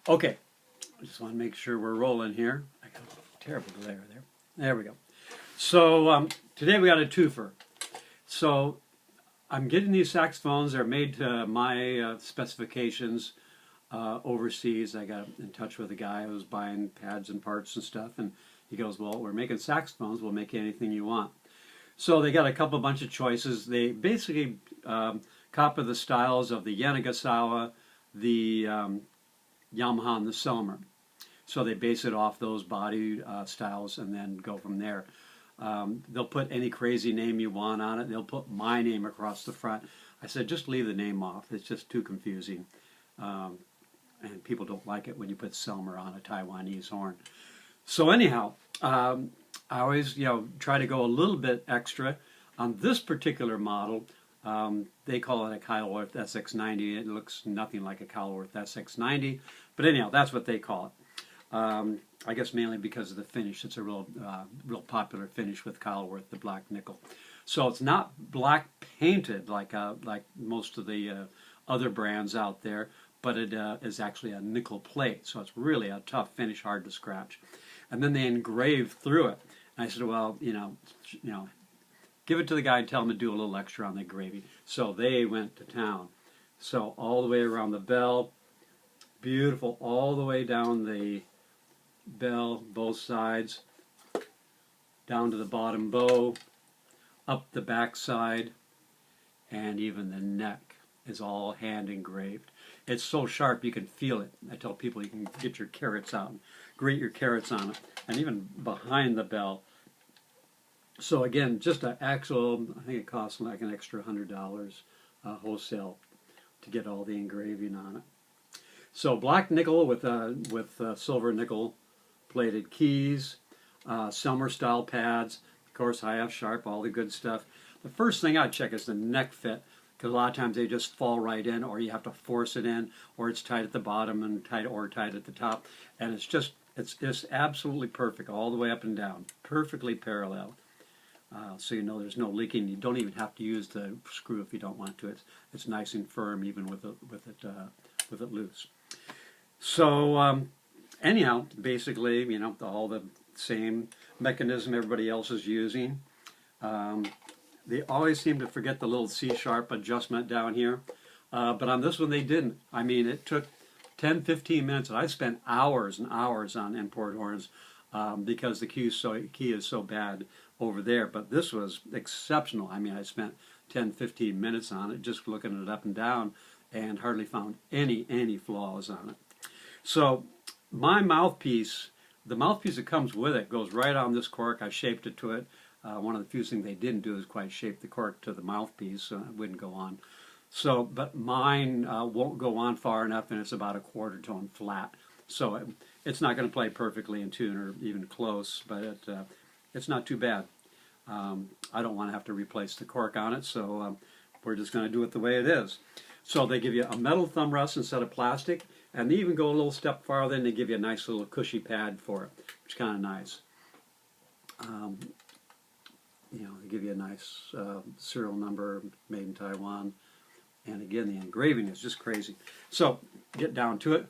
Okay, I just want to make sure we're rolling here. I got a terrible glare there. There we go. So today we got a twofer. So I'm getting these saxophones. They're made to my specifications overseas. I got in touch with a guy who was buying pads and parts and stuff, and he goes, well, we're making saxophones. We'll make anything you want. So they got a bunch of choices. They basically copy the styles of the Yanagisawa, the Yamaha, and the Selmer. So they base it off those body styles and then go from there. They'll put any crazy name you want on it. They'll put my name across the front. I said, just leave the name off. It's just too confusing. And people don't like it when you put Selmer on a Taiwanese horn. So anyhow, I always try to go a little bit extra. On this particular model, they call it a Kyleworth SX90. It looks nothing like a Kyleworth SX90. But anyhow, that's what they call it. I guess mainly because of the finish. It's a real popular finish with Kyleworth, the black nickel. So it's not black painted like most of the other brands out there, but it is actually a nickel plate. So it's really a tough finish, hard to scratch. And then they engrave through it. And I said, well, give it to the guy and tell him to do a little extra on the engraving. So they went to town. So all the way around the bell, beautiful, all the way down the bell, both sides, down to the bottom bow, up the back side, and even the neck is all hand engraved. It's so sharp you can feel it. I tell people you can get your carrots out and grate your carrots on it, and even behind the bell. So again, just an actual, I think it costs like an extra $100 wholesale to get all the engraving on it. So black nickel with silver nickel plated keys, Selmer style pads, of course high F sharp, all the good stuff. The first thing I check is the neck fit, because a lot of times they just fall right in, or you have to force it in, or it's tight at the bottom and tight at the top, and it's just absolutely perfect all the way up and down, perfectly parallel. So you know there's no leaking. You don't even have to use the screw if you don't want to. It's nice and firm even with it loose. So anyhow, basically, all the same mechanism everybody else is using. They always seem to forget the little C-sharp adjustment down here, but on this one they didn't. I mean, it took 10-15 minutes, and I spent hours and hours on import horns because the key is so bad over there. But this was exceptional. I mean, I spent 10-15 minutes on it, just looking it up and down, and hardly found any flaws on it. So my mouthpiece, the mouthpiece that comes with it, goes right on this cork. I shaped it to it. One of the few things they didn't do is quite shape the cork to the mouthpiece, so it wouldn't go on. So, but mine won't go on far enough, and it's about a quarter tone flat. So it's not going to play perfectly in tune or even close, but it's not too bad. I don't want to have to replace the cork on it, so we're just going to do it the way it is. So they give you a metal thumb rest instead of plastic, and they even go a little step farther, and they give you a nice little cushy pad for it, which is kind of nice. They give you a nice serial number, made in Taiwan. And again, the engraving is just crazy. So, get down to it.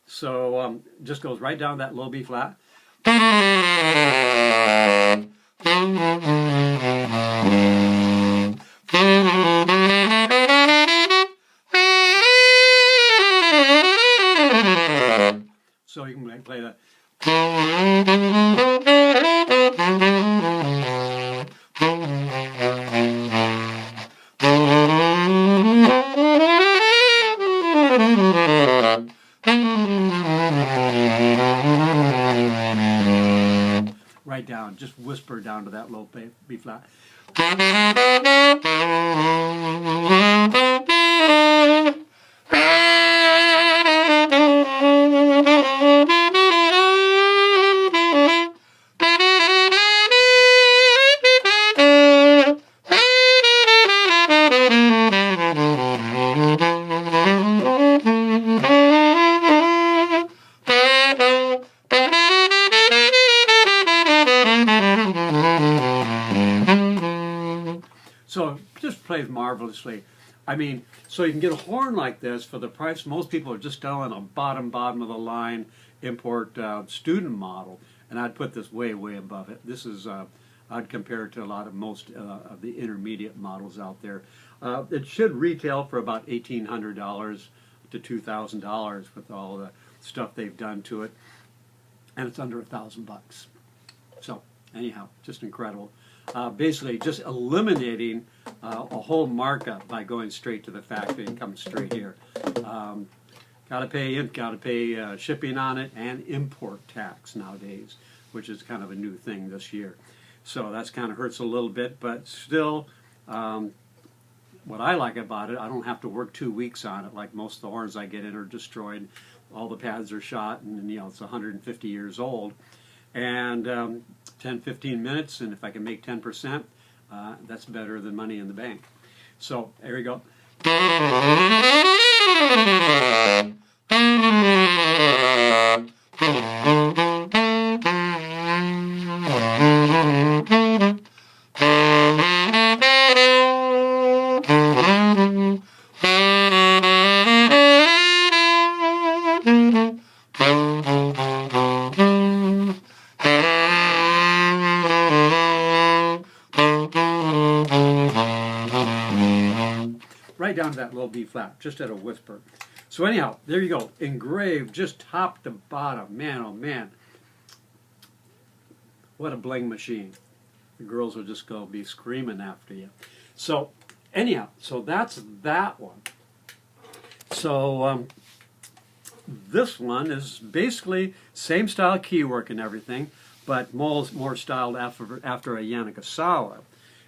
So, just goes right down that low B flat. So you can play that. Right down, just whisper down to that low B flat. So it just plays marvelously. I mean, so you can get a horn like this for the price. Most people are just selling a bottom of the line import student model, and I'd put this way above it. This is I'd compare it to a lot of most of the intermediate models out there. It should retail for about $1,800 to $2,000 with all the stuff they've done to it, and it's under $1,000. So anyhow, just incredible. Basically, just eliminating a whole markup by going straight to the factory and come straight here. Got to pay shipping on it and import tax nowadays, which is kind of a new thing this year. So that's kind of hurts a little bit, but still, what I like about it, I don't have to work 2 weeks on it like most of the horns I get in are destroyed. All the pads are shot, and it's 150 years old. And 10-15 minutes, and if I can make 10%, that's better than money in the bank. So there we go. Right down to that low B flat, just at a whisper. So anyhow, there you go, engraved just top to bottom. Man, oh man, what a bling machine. The girls will just go be screaming after you. So anyhow, so that's that one. So this one is basically same style keywork and everything, but more styled after a Yanagisawa.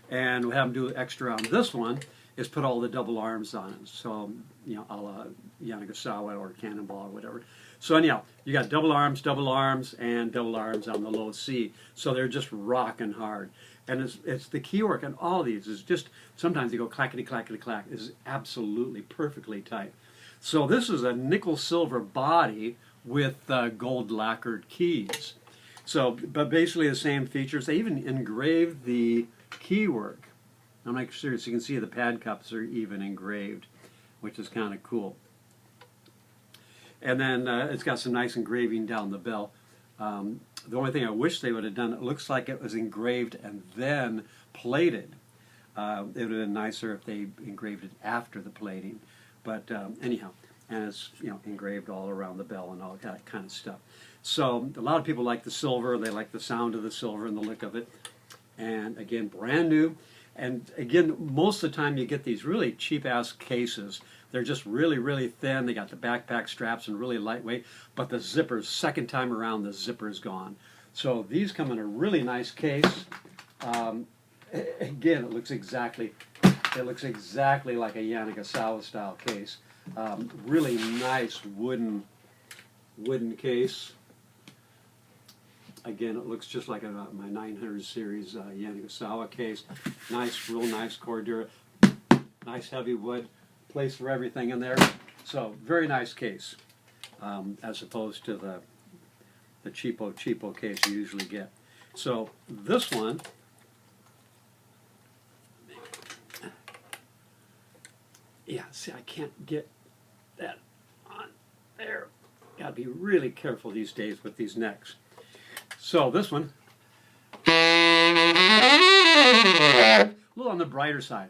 And we have them do extra on this one is put all the double arms on it. So, a la Yanagisawa or Cannonball or whatever. So anyhow, you got double arms, and double arms on the low C. So they're just rocking hard. And it's the keywork on all these is just, sometimes they go clackety, clackety, clack. Is absolutely perfectly tight. So this is a nickel silver body with gold lacquered keys. So, but basically the same features. They even engraved the keywork. I'm not sure, so you can see the pad cups are even engraved, which is kind of cool. And then it's got some nice engraving down the bell. The only thing I wish they would have done, it looks like it was engraved and then plated. It would have been nicer if they engraved it after the plating. But anyhow, and it's engraved all around the bell and all that kind of stuff. So a lot of people like the silver. They like the sound of the silver and the look of it. And again, brand new. And again, most of the time you get these really cheap-ass cases. They're just really, really thin. They got the backpack straps and really lightweight. But the zipper's, second time around, the zipper's gone. So these come in a really nice case. Again, it looks exactly like a Yanagisawa style case. Really nice wooden case. Again, it looks just like my 900 series Yanagisawa case. Nice, real nice Cordura. Nice heavy wood. Place for everything in there. So, very nice case. As opposed to the cheapo case you usually get. So, this one, yeah, see, I can't get that on there. Got to be really careful these days with these necks. So this one, a little on the brighter side.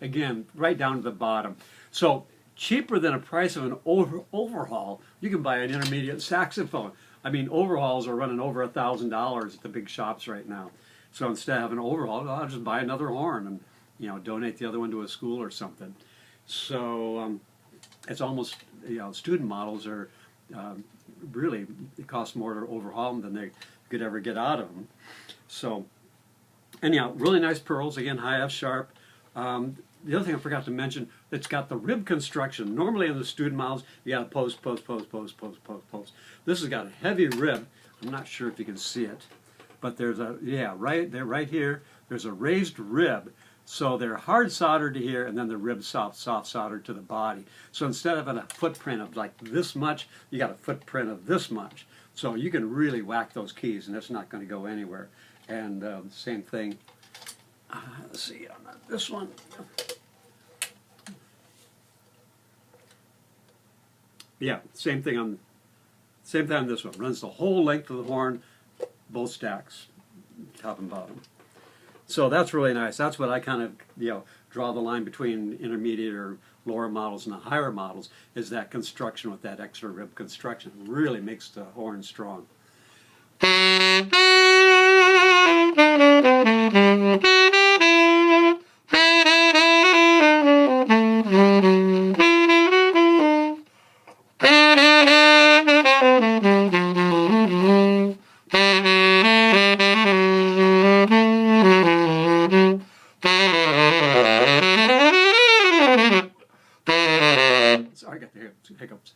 Again, right down to the bottom. So cheaper than a price of an overhaul, you can buy an intermediate saxophone. I mean, overhauls are running over $1,000 at the big shops right now. So instead of having an overhaul, I'll just buy another horn and donate the other one to a school or something. So it's almost student models are really, it costs more to overhaul them than they could ever get out of them. So anyhow, really nice pearls, again, high F sharp. The other thing I forgot to mention, it's got the rib construction. Normally in the student models, you got to post, post, post, post, post, post, post. This has got a heavy rib. I'm not sure if you can see it, but there's a, yeah, right there, right here, there's a raised rib. So they're hard soldered to here, and then the rib soft soldered to the body. So instead of a footprint of like this much, you got a footprint of this much. So you can really whack those keys, and it's not going to go anywhere. And same thing. Let's see on this one. Yeah, same thing on this one. Runs the whole length of the horn, both stacks, top and bottom. So that's really nice. That's what I kind of, draw the line between intermediate or lower models and the higher models, is that construction with that extra rib construction. It really makes the horn strong. Sorry, I got the hiccups.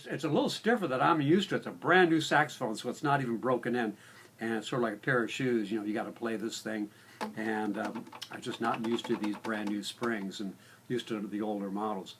It's a little stiffer than I'm used to. It's a brand new saxophone, so it's not even broken in. And it's sort of like a pair of shoes. You got to play this thing. And I'm just not used to these brand new springs and used to the older models.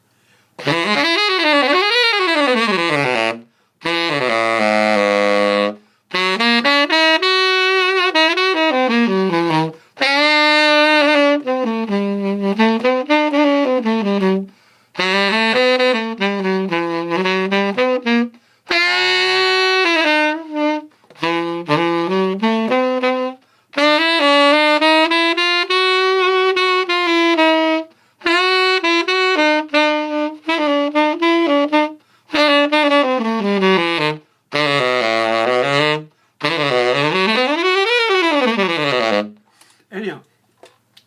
Anyhow,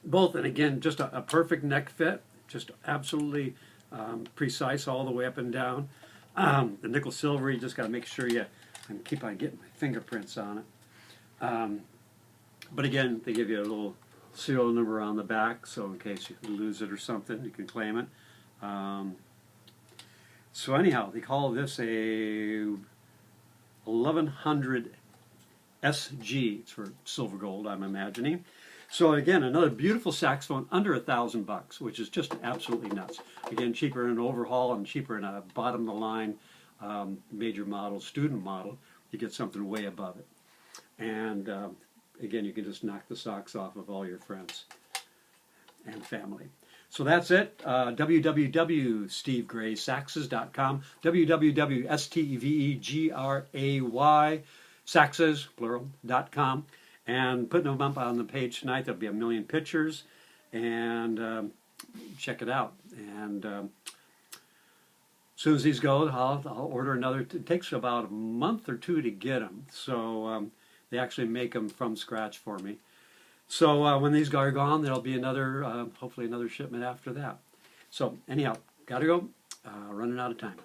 both, and again, just a perfect neck fit, just absolutely precise all the way up and down. The nickel silver, you just got to make sure you keep on getting my fingerprints on it. But again, they give you a little serial number on the back, so in case you lose it or something, you can claim it. So anyhow, they call this a 1100 SG. It's for silver gold, I'm imagining. So again, another beautiful saxophone under $1,000, which is just absolutely nuts. Again, cheaper in an overhaul and cheaper in a bottom of the line major model, student model. You get something way above it. And again, you can just knock the socks off of all your friends and family. So that's it. www.stevegraysaxes.com. www.stevegray saxes, plural.com. And putting them up on the page tonight. There'll be a million pictures. And check it out. And as soon as these go, I'll order another. It takes about a month or two to get them. So they actually make them from scratch for me. So when these are gone, there'll be another, hopefully another shipment after that. So anyhow, gotta go. Running out of time.